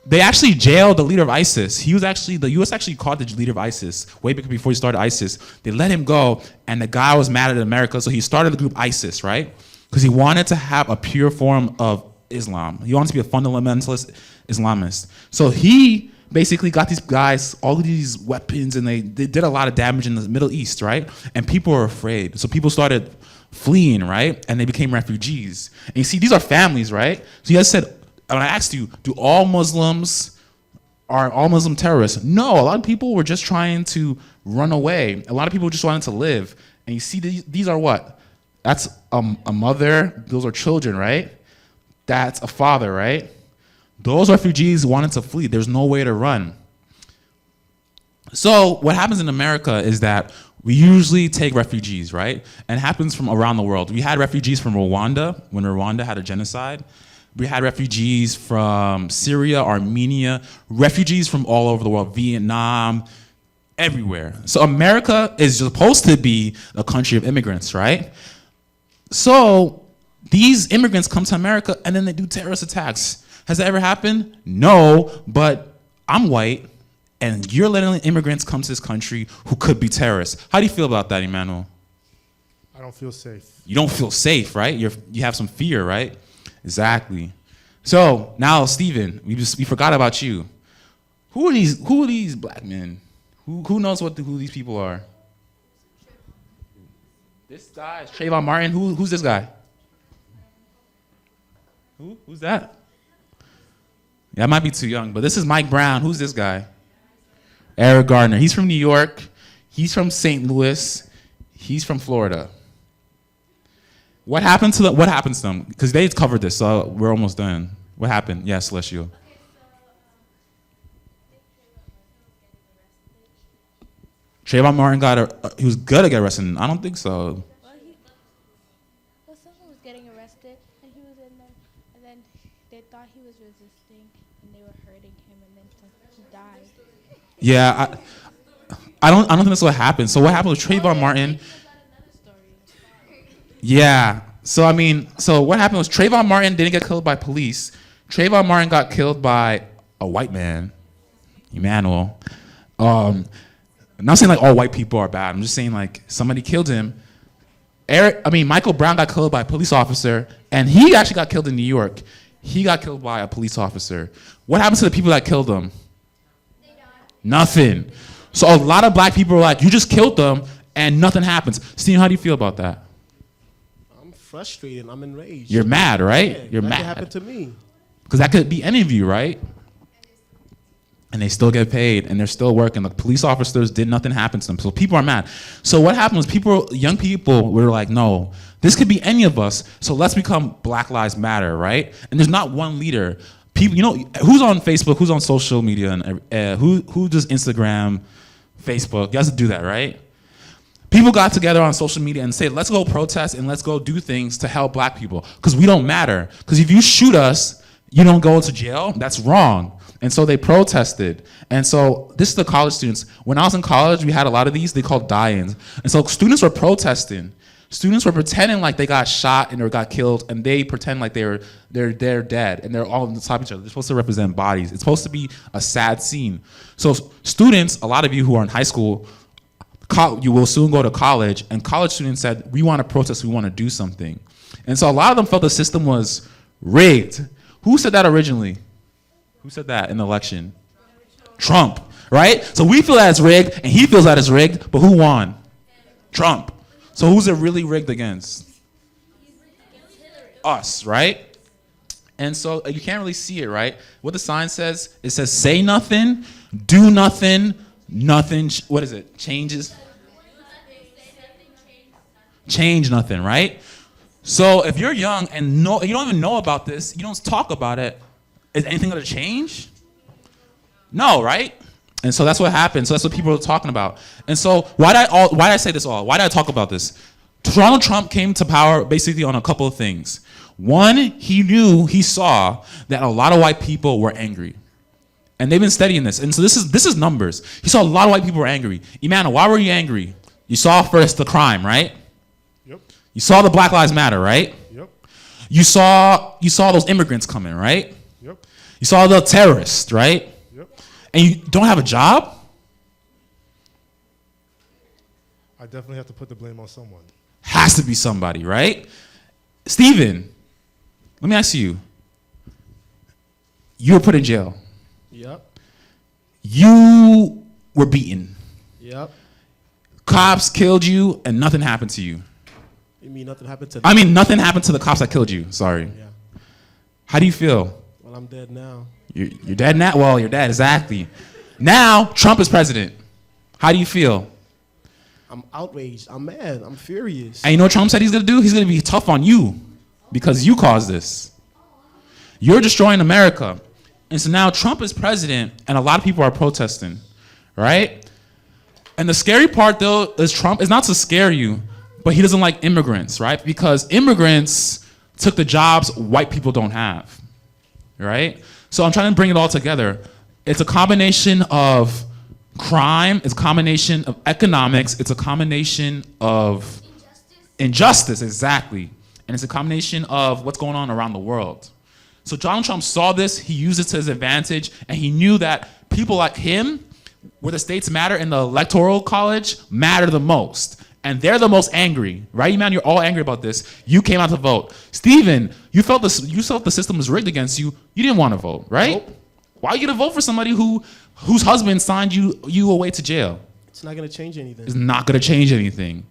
they actually jailed the leader of ISIS. He was actually, the US actually caught the leader of ISIS way back before he started ISIS. They let him go, and the guy was mad at America, so he started the group ISIS, right? Because he wanted to have a pure form of Islam. He wanted to be a fundamentalist Islamist. So he basically got these guys all of these weapons, and they did a lot of damage in the Middle East, right? And people were afraid. So people started fleeing, right? And they became refugees. And you see, these are families, right? So you guys said, when I asked you, are all Muslim terrorists? No, a lot of people were just trying to run away. A lot of people just wanted to live. And you see, these are what? That's a mother. Those are children, right? That's a father, right? Those refugees wanted to flee. There's no way to run. So what happens in America is that we usually take refugees, right? And it happens from around the world. We had refugees from Rwanda, when Rwanda had a genocide. We had refugees from Syria, Armenia, refugees from all over the world, Vietnam, everywhere. So America is supposed to be a country of immigrants, right? So these immigrants come to America and then they do terrorist attacks. Has that ever happened? No, but I'm white and you're letting immigrants come to this country who could be terrorists. How do you feel about that, Emmanuel? I don't feel safe. You don't feel safe, right? You have some fear, right? Exactly. So now, Steven, we forgot about you. Who are these black men? Who knows who these people are? This guy is Trayvon Martin. Who's this guy? Who's that? Yeah, I might be too young, but this is Mike Brown. Who's this guy? Eric Gardner. He's from New York. He's from St. Louis. He's from Florida. What happened to them? Because they covered this, so we're almost done. What happened? Yeah, Celestial. Trayvon Martin he was gonna get arrested. I don't think so. Well, someone was getting arrested, and he was in there, and then they thought he was resisting, and they were hurting him, and then he died. Yeah, I don't think that's what happened. So what happened with Trayvon Martin? Yeah. So what happened was Trayvon Martin didn't get killed by police. Trayvon Martin got killed by a white man, Emmanuel. I'm not saying like all white people are bad. I'm just saying like somebody killed him. Michael Brown got killed by a police officer, and he actually got killed in New York. He got killed by a police officer. What happened to the people that killed him? They died. Nothing. So a lot of black people are like, you just killed them, and nothing happens. Steve, how do you feel about that? I'm frustrated. I'm enraged. You're mad, right? Yeah, You're that mad. could happen to me. Because that could be any of you, right? And they still get paid, and they're still working. The police officers did nothing happen to them. So people are mad. So what happened was young people were like, no, this could be any of us. So let's become Black Lives Matter, right? And there's not one leader. People, who's on Facebook, who's on social media, and who does Instagram, Facebook? You guys do that, right? People got together on social media and said, let's go protest and let's go do things to help black people because we don't matter. Because if you shoot us, you don't go to jail. That's wrong. And so they protested. And so this is the college students. When I was in college, we had a lot of these. They called die-ins. And so students were protesting. Students were pretending like they got shot or got killed, and they pretend like they're dead, and they're all on top of each other. They're supposed to represent bodies. It's supposed to be a sad scene. So students, a lot of you who are in high school, you will soon go to college, and college students said, we want to protest, we want to do something. And so a lot of them felt the system was rigged. Who said that originally? Who said that in the election? Trump, right? So we feel that it's rigged, and he feels that it's rigged, but who won? Trump. So who's it really rigged against? Us, right? And so you can't really see it, right? What the sign says, it says, say nothing, do nothing, nothing, what is it? Changes? Change nothing, right? So if you're young and you don't even know about this, you don't talk about it, is anything going to change? No, right? And so that's what happened. So that's what people are talking about. And so why did I say this all? Why did I talk about this? Donald Trump came to power basically on a couple of things. One, he saw that a lot of white people were angry. And they've been studying this. And so this is numbers. He saw a lot of white people were angry. Emmanuel, why were you angry? You saw first the crime, right? Yep. You saw the Black Lives Matter, right? Yep. You saw those immigrants coming, right? Yep. You saw the terrorists, right? Yep. And you don't have a job? I definitely have to put the blame on someone. Has to be somebody, right? Steven, let me ask you. You were put in jail. Yep. You were beaten. Yep. Cops killed you and nothing happened to you. You mean nothing happened to nothing happened to the cops that killed you. Sorry. Yeah. How do you feel? Well, I'm dead now. You're dead now? Well, you're dead, exactly. Now, Trump is president. How do you feel? I'm outraged. I'm mad. I'm furious. And you know what Trump said he's going to do? He's going to be tough on you because you caused this. You're destroying America. And so now Trump is president, and a lot of people are protesting, right? And the scary part, though, is Trump is not to scare you, but he doesn't like immigrants, right? Because immigrants took the jobs white people don't have, right? So I'm trying to bring it all together. It's a combination of crime, it's a combination of economics, it's a combination of injustice, exactly. And it's a combination of what's going on around the world. So Donald Trump saw this, he used it to his advantage, and he knew that people like him, where the states matter in the electoral college, matter the most. And they're the most angry, right, man? You're all angry about this. You came out to vote. Stephen, you felt the system was rigged against you. You didn't want to vote, right? Nope. Why are you gonna vote for somebody whose husband signed you away to jail? It's not going to change anything. It's not gonna change anything.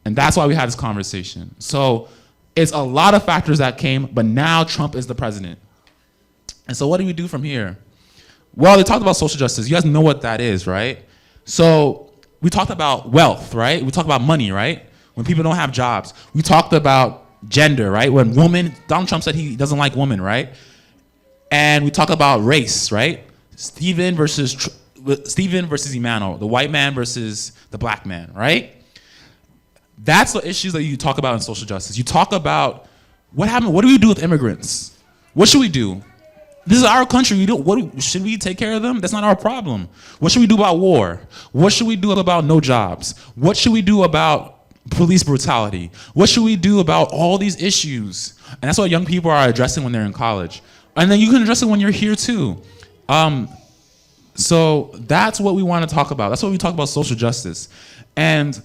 And that's why we had this conversation. So it's a lot of factors that came, but now Trump is the president. And so what do we do from here? Well, they talked about social justice. You guys know what that is, right? So we talked about wealth, right? We talked about money, right? When people don't have jobs. We talked about gender, right? When Donald Trump said he doesn't like women, right? And we talked about race, right? Stephen versus Emmanuel, the white man versus the black man, right? That's the issues that you talk about in social justice. You talk about what happened, what do we do with immigrants? What should we do? This is our country. Should we take care of them? That's not our problem. What should we do about war? What should we do about no jobs? What should we do about police brutality? What should we do about all these issues? And that's what young people are addressing when they're in college. And then you can address it when you're here too. So that's what we want to talk about. That's what we talk about, social justice. And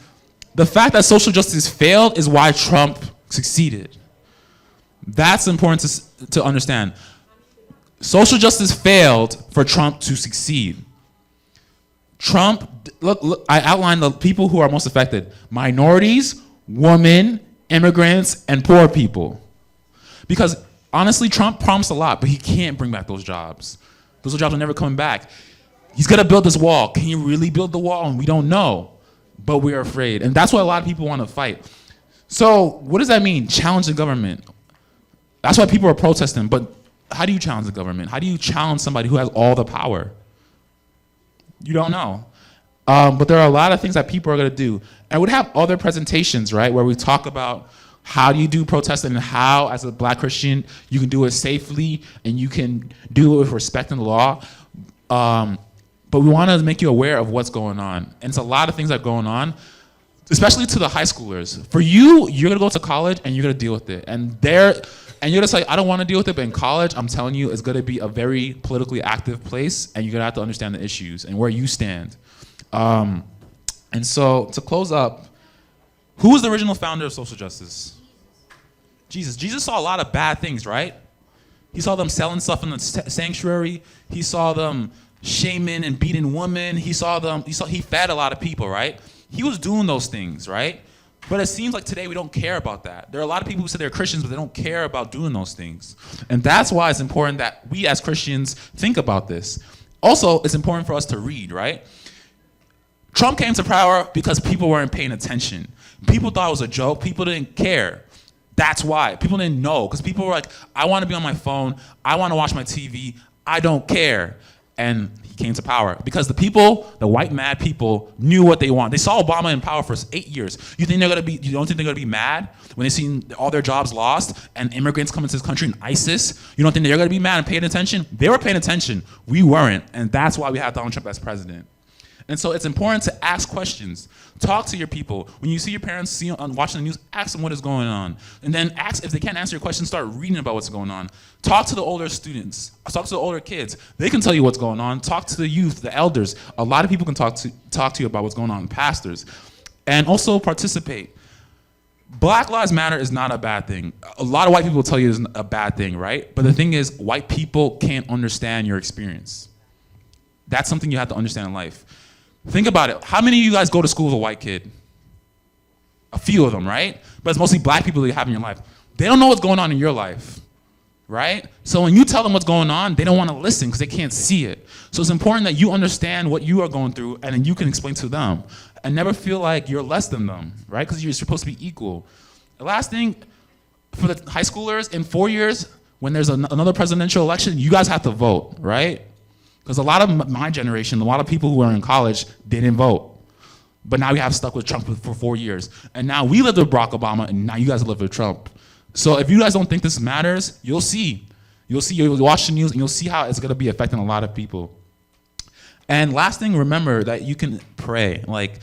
the fact that social justice failed is why Trump succeeded. That's important to understand. Social justice failed for Trump to succeed. Trump, look, I outlined the people who are most affected. Minorities, women, immigrants, and poor people. Because honestly, Trump promised a lot, but he can't bring back those jobs. Those jobs are never coming back. He's gonna build this wall. Can he really build the wall? And we don't know, but we're afraid. And that's why a lot of people want to fight. So what does that mean? Challenge the government. That's why people are protesting, but how do you challenge the government? How do you challenge somebody who has all the power? You don't know. But there are a lot of things that people are going to do. And we'd have other presentations, right, where we talk about how do you do protesting and how, as a Black Christian, you can do it safely and you can do it with respect in the law. But we want to make you aware of what's going on. And it's a lot of things that are going on, especially to the high schoolers. For you, you're going to go to college and you're going to deal with it. And you're going to say, I don't want to deal with it, but in college, I'm telling you, it's going to be a very politically active place, and you're going to have to understand the issues and where you stand. And so, to close up, who was the original founder of social justice? Jesus. Jesus saw a lot of bad things, right? He saw them selling stuff in the sanctuary. He saw them shaming and beating women. He fed a lot of people, right? He was doing those things, right? But it seems like today we don't care about that. There are a lot of people who say they're Christians, but they don't care about doing those things. And that's why it's important that we as Christians think about this. Also, it's important for us to read, right? Trump came to power because people weren't paying attention. People thought it was a joke. People didn't care. That's why. People didn't know, because people were like, I want to be on my phone. I want to watch my TV. I don't care. And he came to power because the people, the white mad people, knew what they want. They saw Obama in power for 8 years. You don't think they're gonna be mad when they see all their jobs lost and immigrants come into this country and ISIS? You don't think they're gonna be mad and paying attention? They were paying attention. We weren't, and that's why we have Donald Trump as president. And so it's important to ask questions. Talk to your people. When you see your parents watching the news, ask them what is going on. And then ask, if they can't answer your question, start reading about what's going on. Talk to the older students. Talk to the older kids. They can tell you what's going on. Talk to the youth, the elders. A lot of people can talk to you about what's going on, pastors. And also participate. Black Lives Matter is not a bad thing. A lot of white people will tell you it's a bad thing, right? But the thing is, white people can't understand your experience. That's something you have to understand in life. Think about it. How many of you guys go to school with a white kid? A few of them, right? But it's mostly black people that you have in your life. They don't know what's going on in your life, right? So when you tell them what's going on, they don't want to listen because they can't see it. So it's important that you understand what you are going through and then you can explain to them. And never feel like you're less than them, right? Because you're supposed to be equal. The last thing, for the high schoolers, in 4 years, when there's another presidential election, you guys have to vote, right? Because a lot of my generation, a lot of people who are in college didn't vote. But now we have stuck with Trump for 4 years. And now we lived with Barack Obama, and now you guys live with Trump. So if you guys don't think this matters, you'll see. You'll watch the news, and you'll see how it's going to be affecting a lot of people. And last thing, remember that you can pray. Like,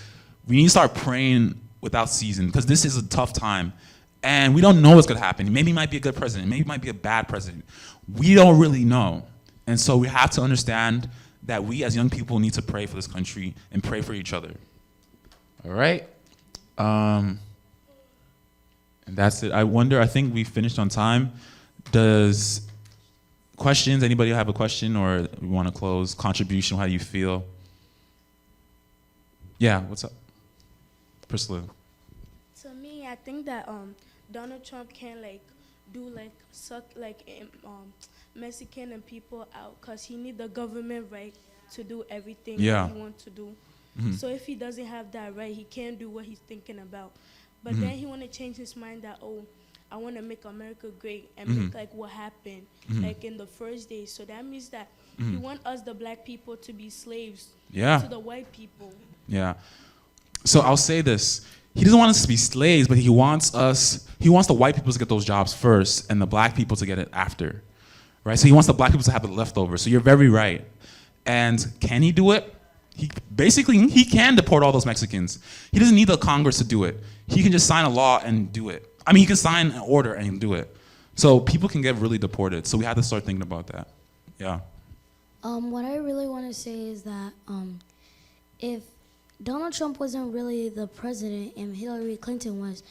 we need to start praying without season, because this is a tough time. And we don't know what's going to happen. Maybe he might be a good president. Maybe he might be a bad president. We don't really know. And so we have to understand that we as young people need to pray for this country and pray for each other. All right? And that's it. I think we finished on time. Anybody have a question or we want to close? Contribution, how do you feel? Yeah, what's up? Priscilla. To me, I think that Donald Trump can suck Mexican and people out because he need the government right to do everything that he wants to do. Mm-hmm. So if he doesn't have that right, he can't do what he's thinking about. But then he want to change his mind that, I want to make America great and make like what happened like in the first days. So that means that he want us, the black people, to be slaves to the white people. Yeah. So I'll say this. He doesn't want us to be slaves, but he wants the white people to get those jobs first and the black people to get it after. right? So he wants the black people to have the leftovers. So you're very right. And can he do it? He can deport all those Mexicans. He doesn't need the Congress to do it. He can just sign a law and do it. I mean, he can sign an order and do it. So people can get really deported. So we have to start thinking about that. Yeah. What I really want to say is that if Donald Trump wasn't really the president and Hillary Clinton was,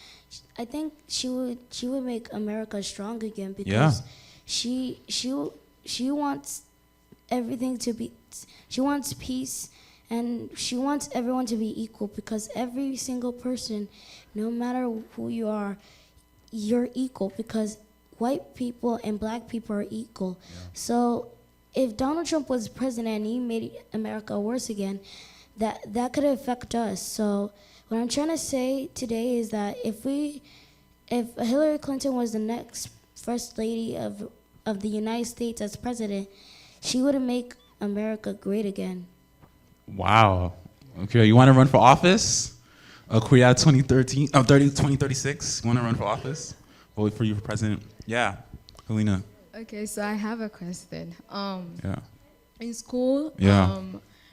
I think she would make America strong again because she wants everything to be, she wants peace, and she wants everyone to be equal, because every single person, no matter who you are, you're equal, because white people and black people are equal. So if Donald Trump was president and he made America worse again, that could affect us. So what I'm trying to say today is that if Hillary Clinton was the next first lady of the United States as president, she would make America great again. Wow. Okay, you want to run for office? Korea 2036. You want to run for office? Vote for you for president? Yeah. Helena. Okay, so I have a question. Yeah. In school, Yeah.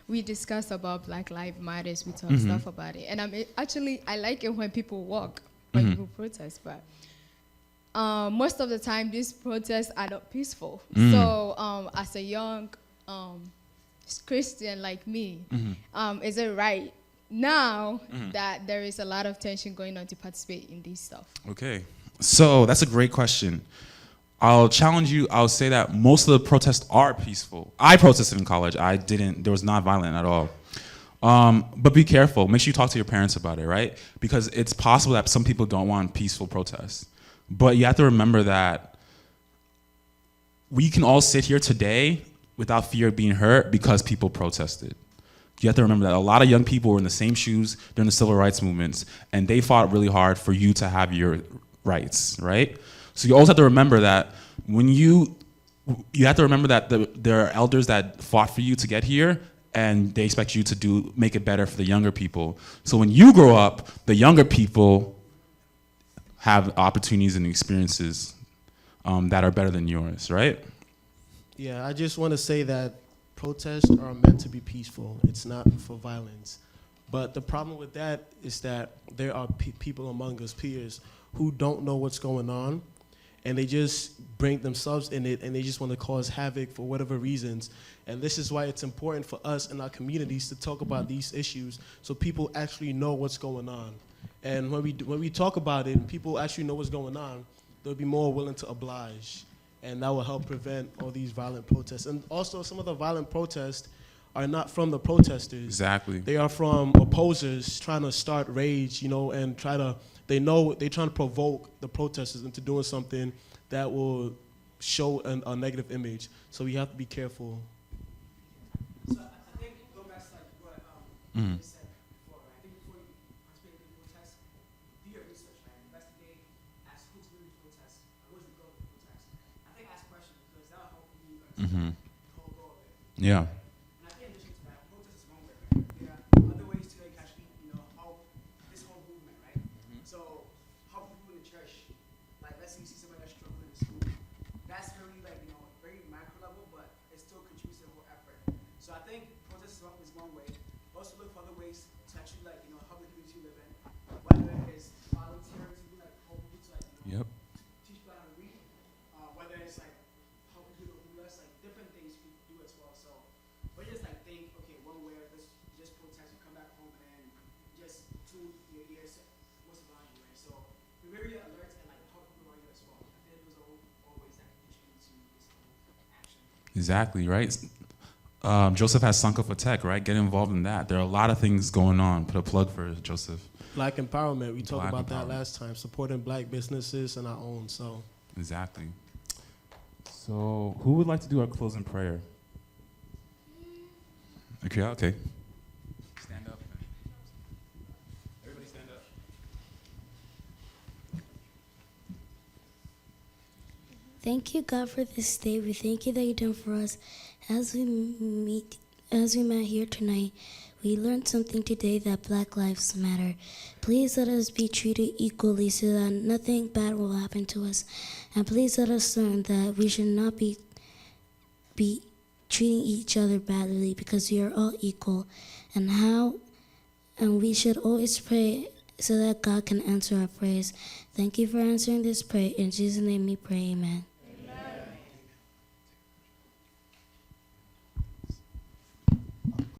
we discuss about Black Lives Matters. We talk Mhm. stuff about it, and I like it when people walk, when Mhm. people protest. But most of the time, these protests are not peaceful. Mm. So as a young Christian like me, is it right now that there is a lot of tension going on to participate in this stuff? Okay. So that's a great question. I'll challenge you. I'll say that most of the protests are peaceful. I protested in college. There was not violent at all. But be careful. Make sure you talk to your parents about it, right? Because it's possible that some people don't want peaceful protests. But you have to remember that we can all sit here today without fear of being hurt because people protested. You have to remember that a lot of young people were in the same shoes during the civil rights movements, and they fought really hard for you to have your rights, right? So you always have to remember that when you have to remember that there are elders that fought for you to get here, and they expect you to make it better for the younger people. So when you grow up, the younger people have opportunities and experiences that are better than yours, right? Yeah, I just want to say that protests are meant to be peaceful. It's not for violence. But the problem with that is that there are people among us, peers, who don't know what's going on, and they just bring themselves in it, and they just want to cause havoc for whatever reasons. And this is why it's important for us in our communities to talk about these issues so people actually know what's going on. And when we talk about it and people actually know what's going on, they'll be more willing to oblige. And that will help prevent all these violent protests. And also, some of the violent protests are not from the protesters. Exactly. They are from opposers trying to start rage, and they're trying to provoke the protesters into doing something that will show a negative image. So we have to be careful. So I think going back to what you said before, right? I think before you participate in protests, do your research, right? Investigate, ask who's doing the protest, where's the goal of the protest. I think ask questions because that'll help you understand the whole goal of it. Yeah. And I think in addition to that, protest is one way, right? There are other ways to actually, help this whole movement, right? So help people in the church. Like let's say you see somebody that's struggling in school. That's very very macro level, but it still contributes to the whole effort. So I think protest is one way. Also look for other ways to actually help the community you live in. Whether it's volunteering to help people to teach people how to read, whether it's helping people who less different things you do as well. So but just think, okay, one way let's just protest and come back home and just tune your ears to what's around you, right? So be very alert and help people around you as well. I think those are all ways that contribute to this whole action. Exactly, right? Joseph has Sanka for Tech, right? Get involved in that. There are a lot of things going on. Put a plug for Joseph. Black empowerment, we talked about that last time, supporting black businesses and our own, so. Exactly. So who would like to do our closing prayer? Okay. Stand up. Everybody stand up. Thank you, God, for this day. We thank you that you've done for us. As we met here tonight, we learned something today that Black Lives Matter. Please let us be treated equally so that nothing bad will happen to us. And please let us learn that we should not be be treating each other badly, because we are all equal, and we should always pray so that God can answer our prayers. Thank you for answering this prayer. In Jesus' name we pray, amen.